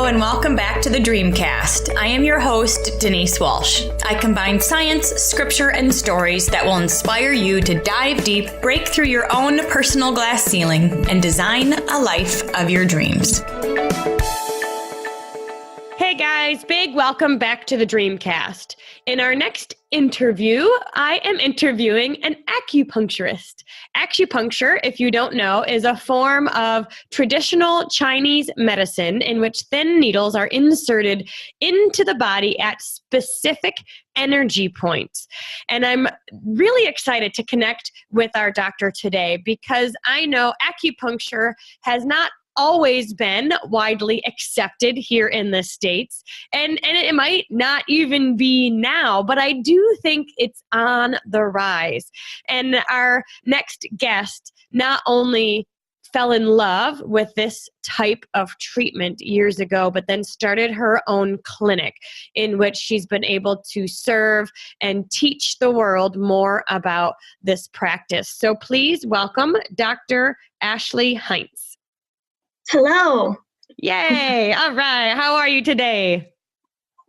and welcome back to the Dreamcast. I am your host, Denise Walsh. I combine science, scripture, and stories that will inspire you to dive deep, break through your own personal glass ceiling, and design a life of your dreams. Hey guys, big welcome back to the Dreamcast. In our next interview, I am interviewing an acupuncturist. Acupuncture, if you don't know, is a form of traditional Chinese medicine in which thin needles are inserted into the body at specific energy points. And I'm really excited to connect with our doctor today because I know acupuncture has not always been widely accepted here in the States. And it might not even be now, but I do think it's on the rise. And our next guest not only fell in love with this type of treatment years ago, but then started her own clinic in which she's been able to serve and teach the world more about this practice. So please welcome Dr. Ashley Heintz. Hello. Yay. All right. How are you today?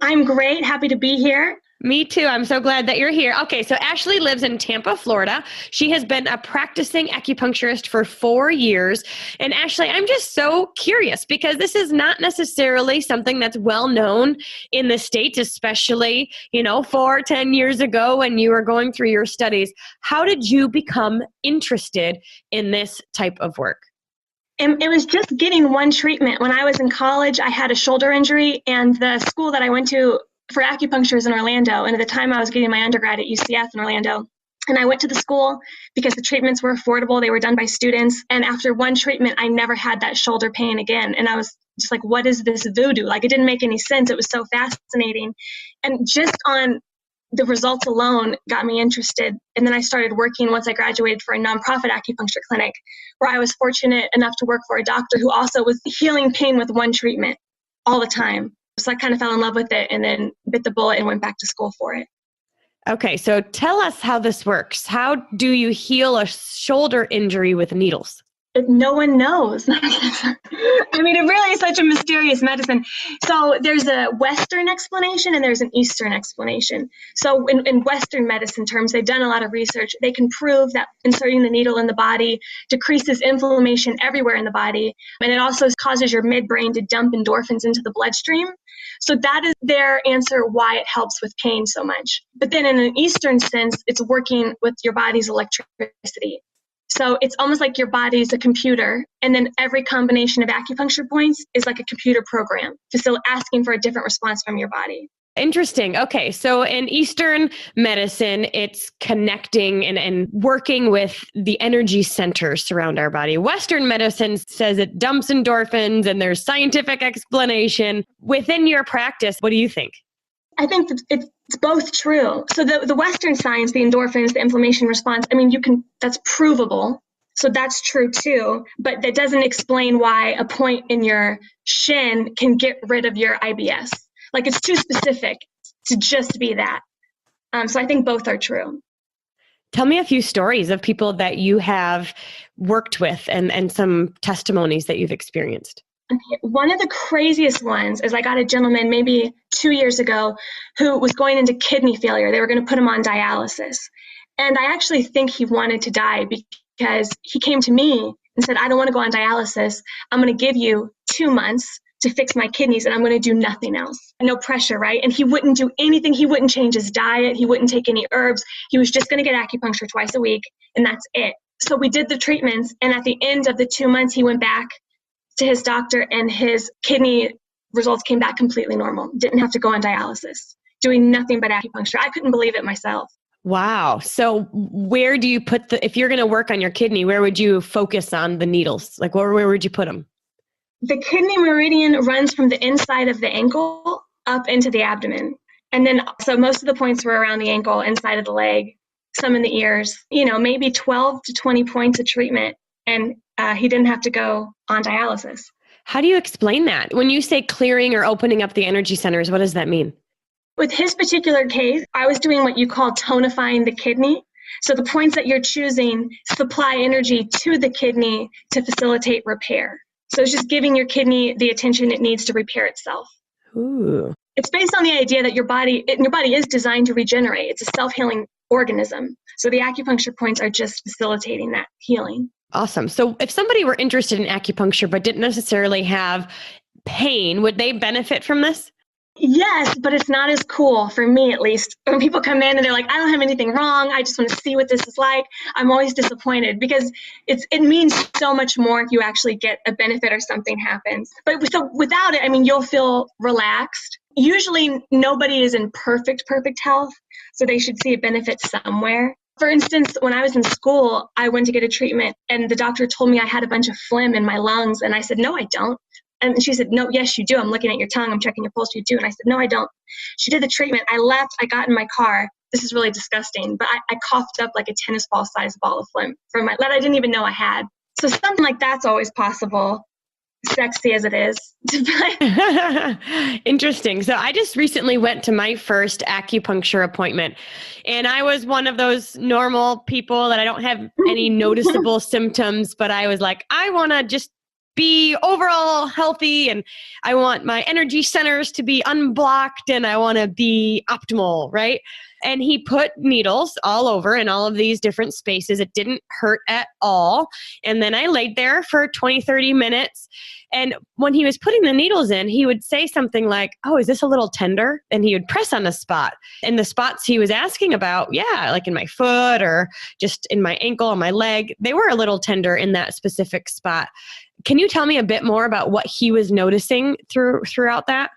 I'm great. Happy to be here. Me too. I'm so glad that you're here. Okay, so Ashley lives in Tampa, Florida. She has been a practicing acupuncturist for 4 years. And Ashley, I'm just so curious because this is not necessarily something that's well known in the States, especially, 10 years ago when you were going through your studies. How did you become interested in this type of work? And it was just getting one treatment. When I was in college, I had a shoulder injury, and the school that I went to for acupuncture is in Orlando. And at the time, I was getting my undergrad at UCF in Orlando. And I went to the school because the treatments were affordable. They were done by students. And after one treatment, I never had that shoulder pain again. And I was just like, what is this voodoo? Like, it didn't make any sense. It was so fascinating. And just on the results alone got me interested. And then I started working once I graduated for a nonprofit acupuncture clinic where I was fortunate enough to work for a doctor who also was healing pain with one treatment all the time. So I kind of fell in love with it and then bit the bullet and went back to school for it. Okay, so tell us how this works. How do you heal a shoulder injury with needles? No one knows. I mean, it really is such a mysterious medicine. So there's a Western explanation and there's an Eastern explanation. So in Western medicine terms, they've done a lot of research. They can prove that inserting the needle in the body decreases inflammation everywhere in the body. And it also causes your midbrain to dump endorphins into the bloodstream. So that is their answer why it helps with pain so much. But then in an Eastern sense, it's working with your body's electricity. So it's almost like your body's a computer, and then every combination of acupuncture points is like a computer program, asking for a different response from your body. Interesting. Okay, so in Eastern medicine, it's connecting and working with the energy centers surround our body. Western medicine says it dumps endorphins, and there's scientific explanation. Within your practice, what do you think? I think it's both true. So the Western science, the endorphins, the inflammation response, I mean, that's provable. So that's true too, but that doesn't explain why a point in your shin can get rid of your IBS. Like, it's too specific to just be that. So I think both are true. Tell me a few stories of people that you have worked with and some testimonies that you've experienced. Okay. One of the craziest ones is I got a gentleman maybe 2 years ago who was going into kidney failure. They were going to put him on dialysis. And I actually think he wanted to die because he came to me and said, I don't want to go on dialysis. I'm going to give you 2 months to fix my kidneys and I'm going to do nothing else. No pressure, right? And he wouldn't do anything. He wouldn't change his diet. He wouldn't take any herbs. He was just going to get acupuncture twice a week and that's it. So we did the treatments. And at the end of the 2 months, he went back to his doctor and his kidney results came back completely normal. Didn't have to go on dialysis, doing nothing but acupuncture. I couldn't believe it myself. Wow. So where do you put if you're going to work on your kidney, where would you focus on the needles? Like where would you put them? The kidney meridian runs from the inside of the ankle up into the abdomen. And then, so most of the points were around the ankle, inside of the leg, some in the ears, maybe 12 to 20 points of treatment. And he didn't have to go on dialysis. How do you explain that? When you say clearing or opening up the energy centers, what does that mean? With his particular case, I was doing what you call tonifying the kidney. So the points that you're choosing supply energy to the kidney to facilitate repair. So it's just giving your kidney the attention it needs to repair itself. Ooh. It's based on the idea that your body is designed to regenerate. It's a self-healing organism. So the acupuncture points are just facilitating that healing. Awesome. So if somebody were interested in acupuncture but didn't necessarily have pain, would they benefit from this? Yes, but it's not as cool, for me at least. When people come in and they're like, I don't have anything wrong, I just want to see what this is like, I'm always disappointed because it means so much more if you actually get a benefit or something happens. But so without it, I mean, you'll feel relaxed. Usually nobody is in perfect health, so they should see a benefit somewhere. For instance, when I was in school, I went to get a treatment and the doctor told me I had a bunch of phlegm in my lungs. And I said, no, I don't. And she said, no, yes, you do. I'm looking at your tongue. I'm checking your pulse. You do. And I said, no, I don't. She did the treatment. I left. I got in my car. This is really disgusting. But I coughed up like a tennis ball sized ball of phlegm from that I didn't even know I had. So something like that's always possible, sexy as it is. Interesting. So I just recently went to my first acupuncture appointment, and I was one of those normal people that I don't have any noticeable symptoms, but I was like, I want to just be overall healthy, and I want my energy centers to be unblocked, and I want to be optimal, right? And he put needles all over in all of these different spaces. It didn't hurt at all. And then I laid there for 20, 30 minutes. And when he was putting the needles in, he would say something like, oh, is this a little tender? And he would press on a spot. And the spots he was asking about, yeah, like in my foot or just in my ankle or my leg, they were a little tender in that specific spot. Can you tell me a bit more about what he was noticing throughout that?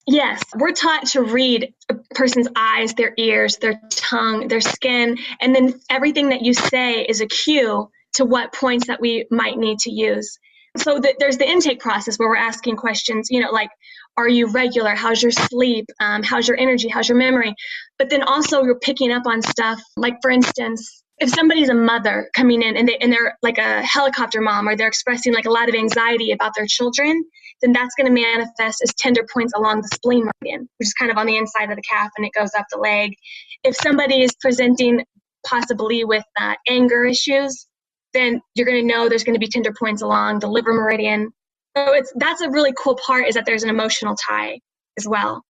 Yes, we're taught to read a person's eyes, their ears, their tongue, their skin, and then everything that you say is a cue to what points that we might need to use. So there's the intake process where we're asking questions, like, are you regular? How's your sleep? How's your energy? How's your memory? But then also you're picking up on stuff like, for instance, if somebody's a mother coming in and they're like a helicopter mom, or they're expressing like a lot of anxiety about their children, then that's going to manifest as tender points along the spleen meridian, which is kind of on the inside of the calf, and it goes up the leg. If somebody is presenting possibly with anger issues, then you're going to know there's going to be tender points along the liver meridian. So that's a really cool part, is that there's an emotional tie as well.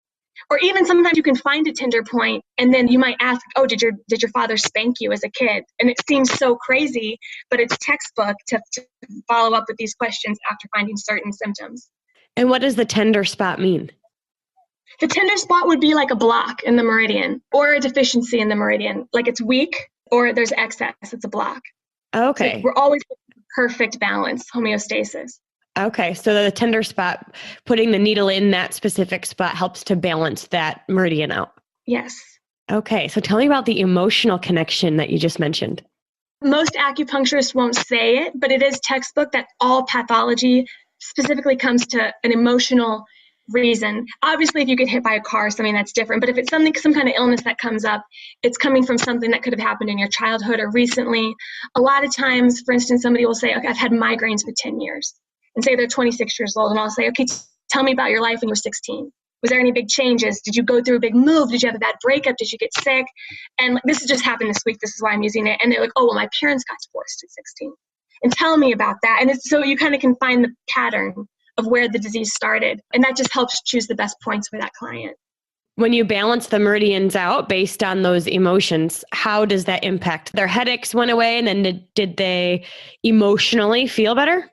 Or even sometimes you can find a tender point and then you might ask, oh, did your father spank you as a kid? And it seems so crazy, but it's textbook to follow up with these questions after finding certain symptoms. And what does the tender spot mean? The tender spot would be like a block in the meridian or a deficiency in the meridian. Like it's weak or there's excess, it's a block. Okay. So we're always in perfect balance, homeostasis. Okay, so the tender spot, putting the needle in that specific spot helps to balance that meridian out. Yes. Okay, so tell me about the emotional connection that you just mentioned. Most acupuncturists won't say it, but it is textbook that all pathology specifically comes to an emotional reason. Obviously, if you get hit by a car or something, that's different. But if it's some kind of illness that comes up, it's coming from something that could have happened in your childhood or recently. A lot of times, for instance, somebody will say, okay, I've had migraines for 10 years. And say they're 26 years old, and I'll say, okay, tell me about your life when you were 16. Was there any big changes? Did you go through a big move? Did you have a bad breakup? Did you get sick? And this has just happened this week. This is why I'm using it. And they're like, oh, well, my parents got divorced at 16. And tell me about that. And so you kind of can find the pattern of where the disease started. And that just helps choose the best points for that client. When you balance the meridians out based on those emotions, how does that impact? Their headaches went away, and then did they emotionally feel better?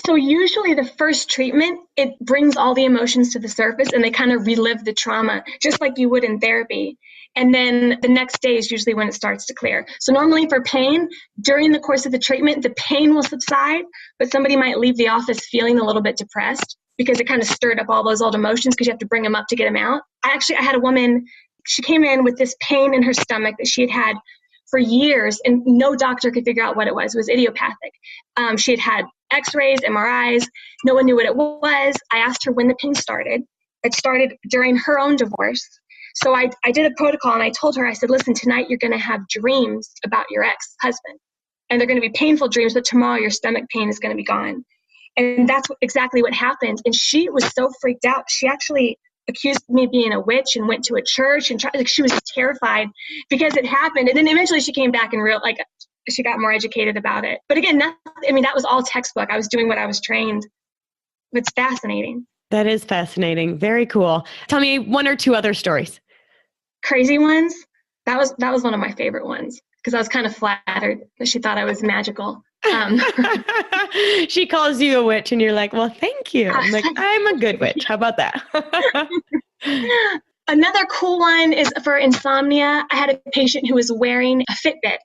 So usually the first treatment, it brings all the emotions to the surface and they kind of relive the trauma, just like you would in therapy. And then the next day is usually when it starts to clear. So normally for pain, during the course of the treatment, the pain will subside, but somebody might leave the office feeling a little bit depressed because it kind of stirred up all those old emotions because you have to bring them up to get them out. I had a woman, she came in with this pain in her stomach that she had had for years, and no doctor could figure out what it was. It was idiopathic. She had x-rays, MRIs. No one knew what it was. I asked her when the pain started. It started during her own divorce. So I did a protocol, and I told her, I said, listen, tonight you're going to have dreams about your ex-husband. And they're going to be painful dreams, but tomorrow your stomach pain is going to be gone. And that's exactly what happened. And she was so freaked out. She actually accused me of being a witch and went to a church and she was terrified because it happened. And then eventually she came back and she got more educated about it. But again, that was all textbook. I was doing what I was trained It's fascinating. That is fascinating. Very cool. Tell me one or two other stories. Crazy ones. That was one of my favorite ones because I was kind of flattered that she thought I was magical. She calls you a witch and you're like, well, thank you. I'm like, I'm a good witch. How about that? Another cool one is for insomnia. I had a patient who was wearing a Fitbit,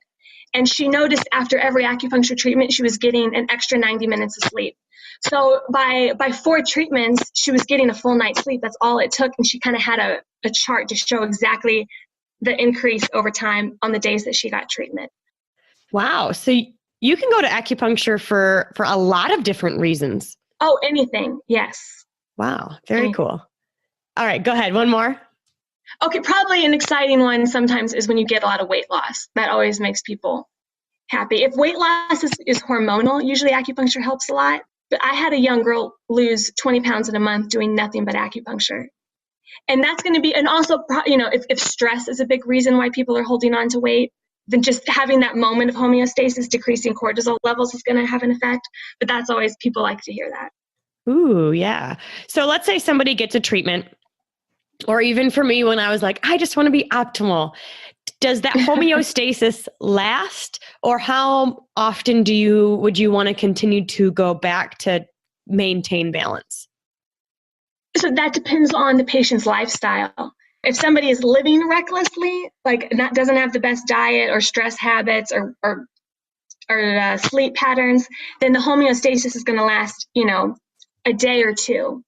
and she noticed after every acupuncture treatment, she was getting an extra 90 minutes of sleep. So by 4 treatments, she was getting a full night's sleep. That's all it took. And she kind of had a chart to show exactly the increase over time on the days that she got treatment. Wow. So you can go to acupuncture for a lot of different reasons. Oh, anything. Yes. Wow. Very cool. All right, go ahead. One more. Okay, probably an exciting one sometimes is when you get a lot of weight loss. That always makes people happy. If weight loss is hormonal, usually acupuncture helps a lot. But I had a young girl lose 20 pounds in a month doing nothing but acupuncture. And that's going to be, and also, if stress is a big reason why people are holding on to weight, then just having that moment of homeostasis, decreasing cortisol levels is going to have an effect. But that's always, people like to hear that. Ooh, yeah. So let's say somebody gets a treatment, or even for me, when I was like, I just want to be optimal. Does that homeostasis last, or how often would you want to continue to go back to maintain balance? So that depends on the patient's lifestyle. If somebody is living recklessly, like doesn't have the best diet or stress habits or sleep patterns, then the homeostasis is going to last, a day or two.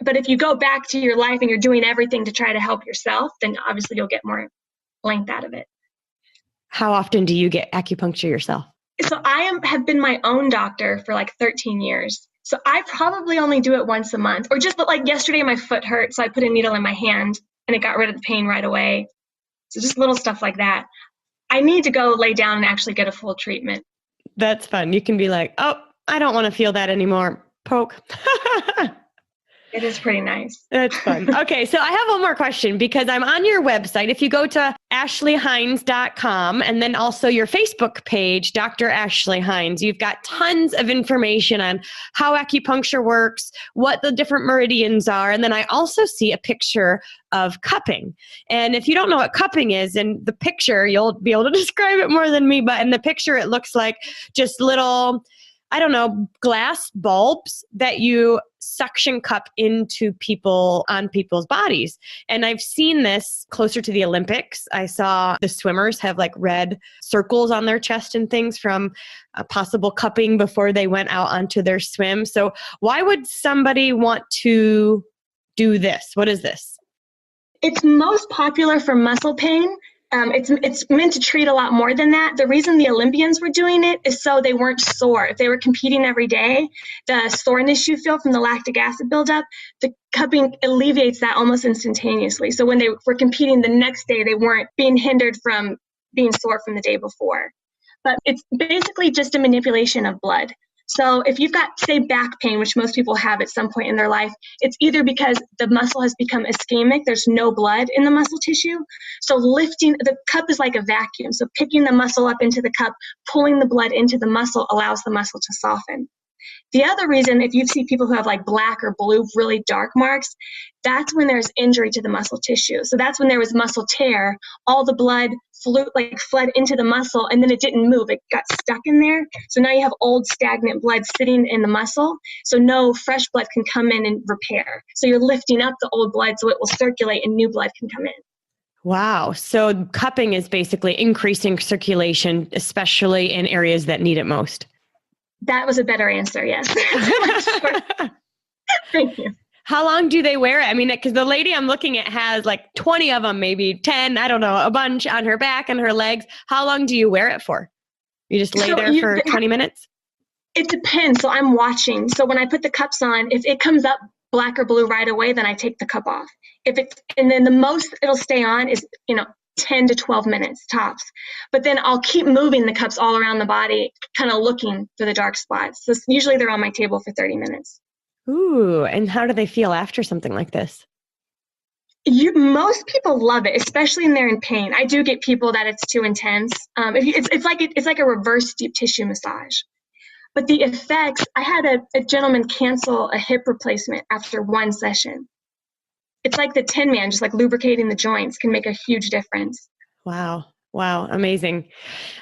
But if you go back to your life and you're doing everything to try to help yourself, then obviously you'll get more length out of it. How often do you get acupuncture yourself? So have been my own doctor for like 13 years. So I probably only do it once a month, or just like yesterday my foot hurt, so I put a needle in my hand and it got rid of the pain right away. So just little stuff like that. I need to go lay down and actually get a full treatment. That's fun. You can be like, oh, I don't want to feel that anymore. Poke. It is pretty nice. That's fun. Okay, so I have one more question because I'm on your website. If you go to ashleyheintz.com and then also your Facebook page, Dr. Ashley Heintz, you've got tons of information on how acupuncture works, what the different meridians are. And then I also see a picture of cupping. And if you don't know what cupping is, in the picture, you'll be able to describe it more than me. But in the picture, it looks like just little, glass bulbs that you suction cup into on people's bodies. And I've seen this closer to the Olympics. I saw the swimmers have like red circles on their chest and things from possible cupping before they went out onto their swim. So why would somebody want to do this? What is this? It's most popular for muscle pain. It's meant to treat a lot more than that. The reason the Olympians were doing it is so they weren't sore. If they were competing every day, the soreness you feel from the lactic acid buildup, the cupping alleviates that almost instantaneously. So when they were competing the next day, they weren't being hindered from being sore from the day before. But it's basically just a manipulation of blood. So if you've got, say, back pain, which most people have at some point in their life, it's either because the muscle has become ischemic, there's no blood in the muscle tissue. So lifting, the cup is like a vacuum. So picking the muscle up into the cup, pulling the blood into the muscle allows the muscle to soften. The other reason, if you see people who have like black or blue, really dark marks, that's when there's injury to the muscle tissue. So that's when there was muscle tear, all the blood fled into the muscle and then it didn't move. It got stuck in there. So now you have old stagnant blood sitting in the muscle. So no fresh blood can come in and repair. So you're lifting up the old blood so it will circulate and new blood can come in. Wow. So cupping is basically increasing circulation, especially in areas that need it most. That was a better answer, yes. Thank you. How long do they wear it? I mean, because the lady I'm looking at has like 20 of them, maybe 10, I don't know, a bunch on her back and her legs. How long do you wear it for? You just lay there for 20 minutes? It depends. So I'm watching. So when I put the cups on, if it comes up black or blue right away, then I take the cup off. And then the most it'll stay on is, 10 to 12 minutes tops. But then I'll keep moving the cups all around the body, kind of looking for the dark spots. So usually they're on my table for 30 minutes. Ooh, and how do they feel after something like this? Most people love it, especially when they're in pain. I do get people that it's too intense. It's like a reverse deep tissue massage. But the effects, I had a gentleman cancel a hip replacement after one session. It's like the Tin Man, just like lubricating the joints can make a huge difference. Wow. Wow. Amazing.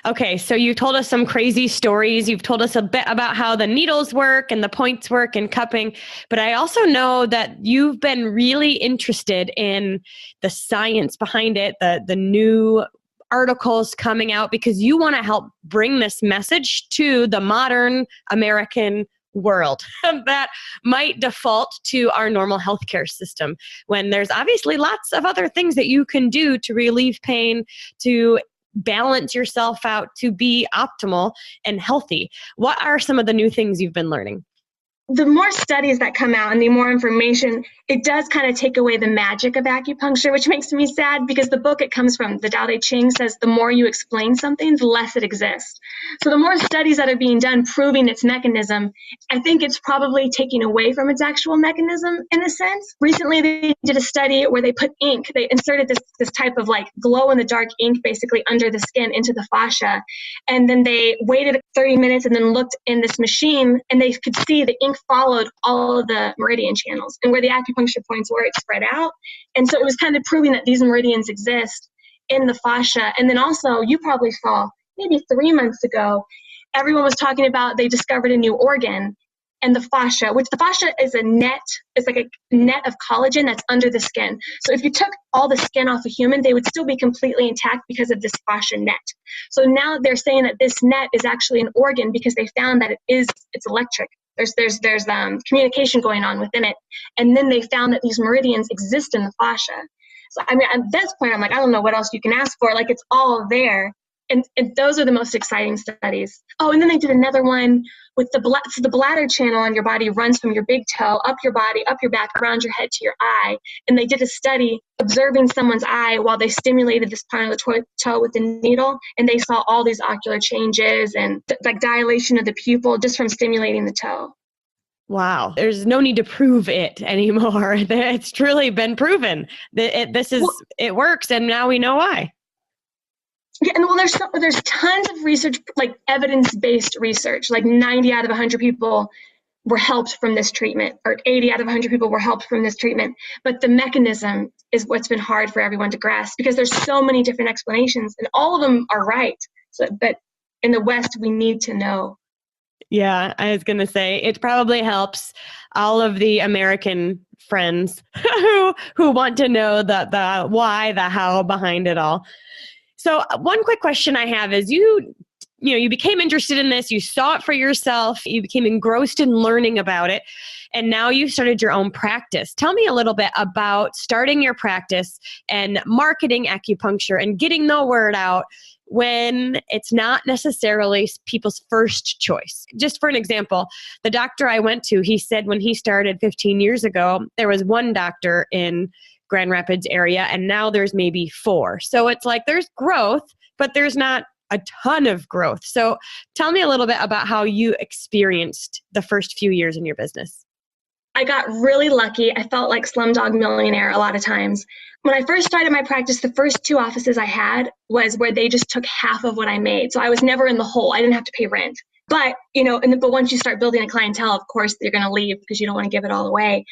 Okay. So you told us some crazy stories. You've told us a bit about how the needles work and the points work and cupping. But I also know that you've been really interested in the science behind it, the new articles coming out, because you want to help bring this message to the modern American world that might default to our normal healthcare system, when there's obviously lots of other things that you can do to relieve pain, to balance yourself out, to be optimal and healthy. What are some of the new things you've been learning? The more studies that come out and the more information, it does kind of take away the magic of acupuncture, which makes me sad because the book it comes from, the Tao Te Ching, says the more you explain something, the less it exists. So the more studies that are being done proving its mechanism, I think it's probably taking away from its actual mechanism in a sense. Recently, they did a study where they put ink, they inserted this type of like glow in the dark ink basically under the skin into the fascia. And then they waited 30 minutes and then looked in this machine and they could see the ink followed all of the meridian channels, and where the acupuncture points were, it spread out. And so it was kind of proving that these meridians exist in the fascia. And then also, you probably saw maybe 3 months ago, everyone was talking about they discovered a new organ and the fascia, which the fascia is a net, it's like a net of collagen that's under the skin. So if you took all the skin off a human, they would still be completely intact because of this fascia net. So now they're saying that this net is actually an organ because they found that it's electric. There's communication going on within it. And then they found that these meridians exist in the fascia. So, I mean, at this point, I'm like, I don't know what else you can ask for. Like, it's all there. And those are the most exciting studies. Oh, and then they did another one with the bladder channel on your body runs from your big toe, up your body, up your back, around your head to your eye. And they did a study observing someone's eye while they stimulated this part of the toe with the needle. And they saw all these ocular changes and like dilation of the pupil just from stimulating the toe. Wow. There's no need to prove it anymore. It's truly been proven that it works. And now we know why. Yeah, and well, there's tons of research, like evidence-based research, like 90 out of 100 people were helped from this treatment, or 80 out of 100 people were helped from this treatment. But the mechanism is what's been hard for everyone to grasp because there's so many different explanations and all of them are right. So, but in the West, we need to know. Yeah, I was going to say it probably helps all of the American friends who want to know the why, the how behind it all. So one quick question I have is you became interested in this, you saw it for yourself, you became engrossed in learning about it, and now you started your own practice. Tell me a little bit about starting your practice and marketing acupuncture and getting the word out when it's not necessarily people's first choice. Just for an example, the doctor I went to, he said when he started 15 years ago, there was one doctor in Grand Rapids area, and now there's maybe 4. So it's like there's growth, but there's not a ton of growth. So tell me a little bit about how you experienced the first few years in your business. I got really lucky. I felt like Slumdog Millionaire a lot of times. When I first started my practice, the first 2 offices I had was where they just took half of what I made. So I was never in the hole. I didn't have to pay rent. But, but once you start building a clientele, of course, you're going to leave because you don't want to give it all away.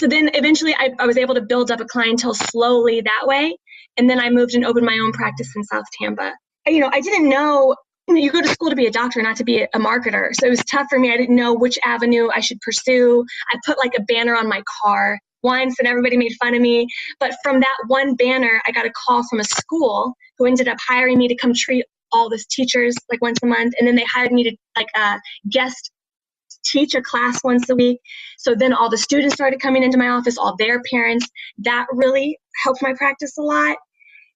So then eventually I was able to build up a clientele slowly that way. And then I moved and opened my own practice in South Tampa. I didn't know, you go to school to be a doctor, not to be a marketer. So it was tough for me. I didn't know which avenue I should pursue. I put like a banner on my car once and everybody made fun of me. But from that one banner, I got a call from a school who ended up hiring me to come treat all these teachers like once a month. And then they hired me to like guest teach a class once a week. So then all the students started coming into my office, all their parents. That really helped my practice a lot.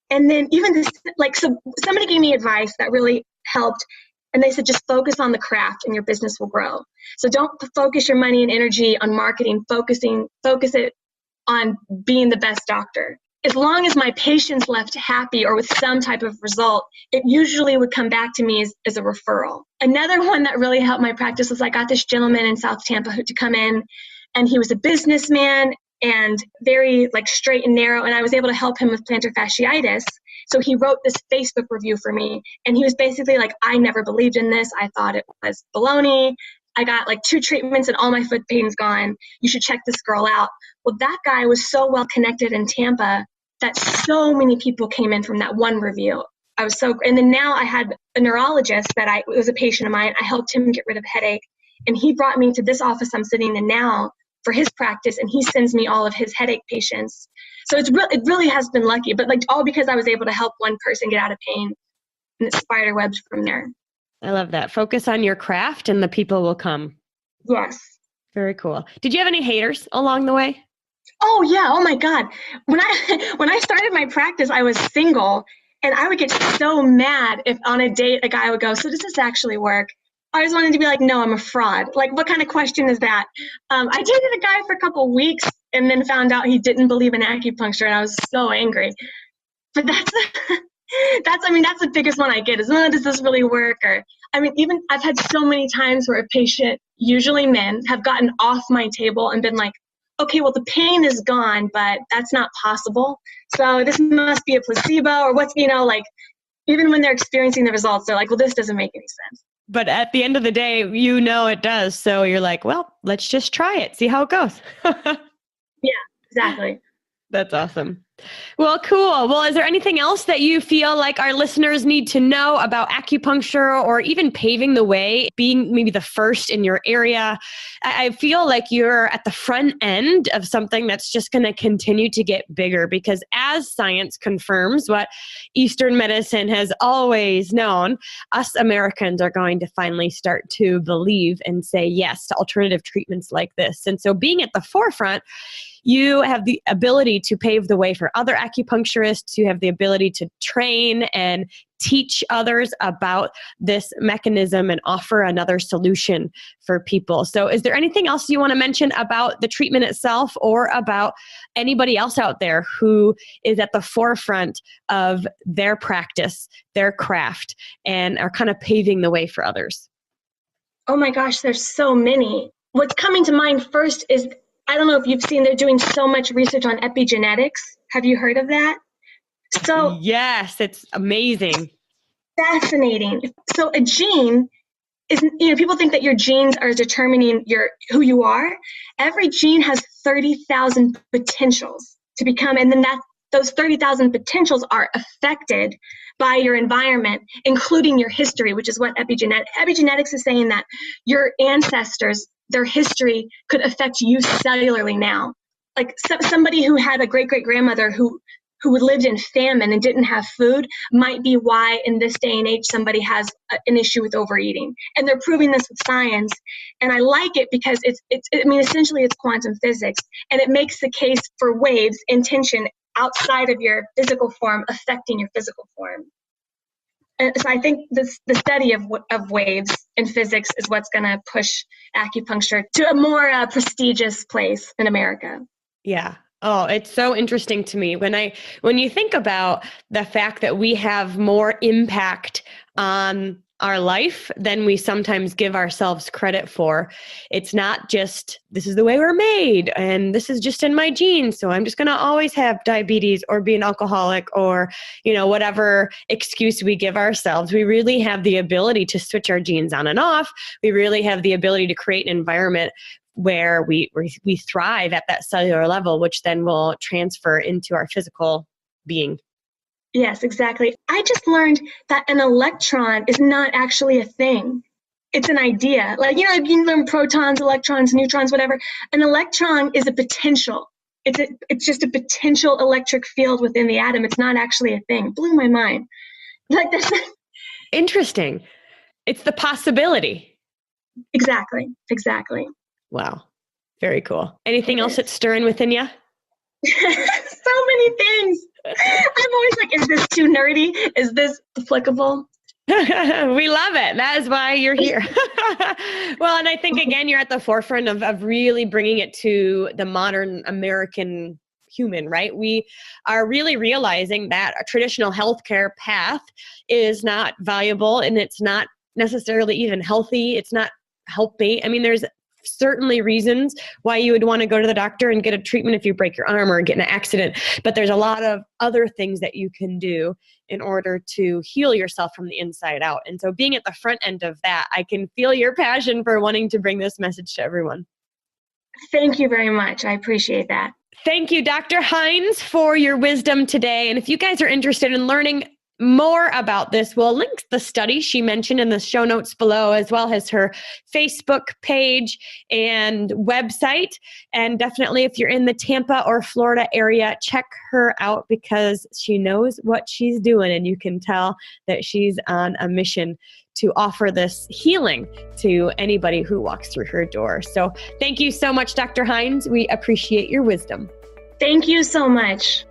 And then even this, so somebody gave me advice that really helped. And they said, just focus on the craft and your business will grow. So don't focus your money and energy on marketing, focus it on being the best doctor. As long as my patients left happy or with some type of result, it usually would come back to me as a referral. Another one that really helped my practice was I got this gentleman in South Tampa to come in, and he was a businessman. and very like straight and narrow. And I was able to help him with plantar fasciitis. So he wrote this Facebook review for me. And he was basically like, I never believed in this. I thought it was baloney. I got like 2 treatments and all my foot pain's gone. You should check this girl out. Well, that guy was so well connected in Tampa that so many people came in from that one review. And then now I had a neurologist that was a patient of mine. I helped him get rid of headache. And he brought me to this office I'm sitting in now for his practice, and he sends me all of his headache patients. So it really has been lucky, but like all because I was able to help one person get out of pain, and it spider webbed from there. I love that. Focus on your craft and the people will come. Yes. Very cool. Did you have any haters along the way? Oh yeah. Oh my God. When I started my practice, I was single, and I would get so mad if on a date a guy would go, so does this actually work? I just wanted to be like, no, I'm a fraud. Like, what kind of question is that? I dated a guy for a couple of weeks and then found out he didn't believe in acupuncture, and I was so angry. But that's the biggest one I get is, does this really work? Or, even I've had so many times where a patient, usually men, have gotten off my table and been like, okay, well, the pain is gone, but that's not possible. So this must be a placebo or what's, even when they're experiencing the results, they're like, well, this doesn't make any sense. But at the end of the day, it does. So you're like, well, let's just try it. See how it goes. Yeah, exactly. That's awesome. Well, cool. Well, is there anything else that you feel like our listeners need to know about acupuncture, or even paving the way, being maybe the first in your area? I feel like you're at the front end of something that's just going to continue to get bigger, because as science confirms what Eastern medicine has always known, us Americans are going to finally start to believe and say yes to alternative treatments like this. And so being at the forefront, you have the ability to pave the way for other acupuncturists. You have the ability to train and teach others about this mechanism and offer another solution for people. So is there anything else you want to mention about the treatment itself, or about anybody else out there who is at the forefront of their practice, their craft, and are kind of paving the way for others? Oh my gosh, there's so many. What's coming to mind first is, I don't know if you've seen, they're doing so much research on epigenetics. Have you heard of that? So yes, it's amazing. Fascinating. So a gene is, people think that your genes are determining who you are. Every gene has 30,000 potentials to become, and then those 30,000 potentials are affected by your environment, including your history, which is what epigenetics is saying, that your ancestors, their history could affect you cellularly now. Like somebody who had a great-great-grandmother who lived in famine and didn't have food might be why in this day and age somebody has an issue with overeating. And they're proving this with science. And I like it because essentially it's quantum physics, and it makes the case for waves in tension outside of your physical form affecting your physical form. And so I think the study of waves in physics is what's going to push acupuncture to a more prestigious place in America. Yeah. Oh, it's so interesting to me when you think about the fact that we have more impact on our life than we sometimes give ourselves credit for. It's not just, this is the way we're made and this is just in my genes, so I'm just going to always have diabetes or be an alcoholic or, whatever excuse we give ourselves. We really have the ability to switch our genes on and off. We really have the ability to create an environment where we thrive at that cellular level, which then will transfer into our physical being. Yes, exactly. I just learned that an electron is not actually a thing. It's an idea. Like, you learn protons, electrons, neutrons, whatever. An electron is a potential. It's just a potential electric field within the atom. It's not actually a thing. Blew my mind. Like that's interesting. It's the possibility. Exactly. Wow. Very cool. Anything else that's stirring within you? So many things. I'm always like, is this too nerdy? Is this applicable? We love it. That is why you're here. Well, and I think, again, you're at the forefront of really bringing it to the modern American human, right? We are really realizing that a traditional healthcare path is not valuable, and it's not necessarily even healthy. It's not healthy. I mean, there's certainly reasons why you would want to go to the doctor and get a treatment if you break your arm or get in an accident. But there's a lot of other things that you can do in order to heal yourself from the inside out. And so being at the front end of that, I can feel your passion for wanting to bring this message to everyone. Thank you very much. I appreciate that. Thank you, Dr. Heintz, for your wisdom today. And if you guys are interested in learning more about this, we'll link the study she mentioned in the show notes below, as well as her Facebook page and website. And definitely, if you're in the Tampa or Florida area, check her out because she knows what she's doing. And you can tell that she's on a mission to offer this healing to anybody who walks through her door. So thank you so much, Dr. Heintz. We appreciate your wisdom. Thank you so much.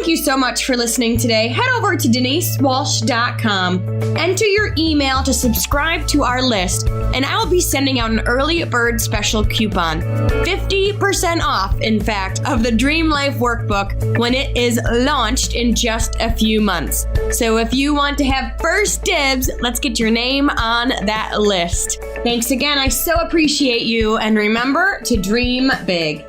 Thank you so much for listening today. Head over to denisewalsh.com. Enter your email to subscribe to our list, and I will be sending out an early bird special coupon. 50% off, in fact, of the Dream Life Workbook when it is launched in just a few months. So if you want to have first dibs, let's get your name on that list. Thanks again. I so appreciate you. And remember to dream big.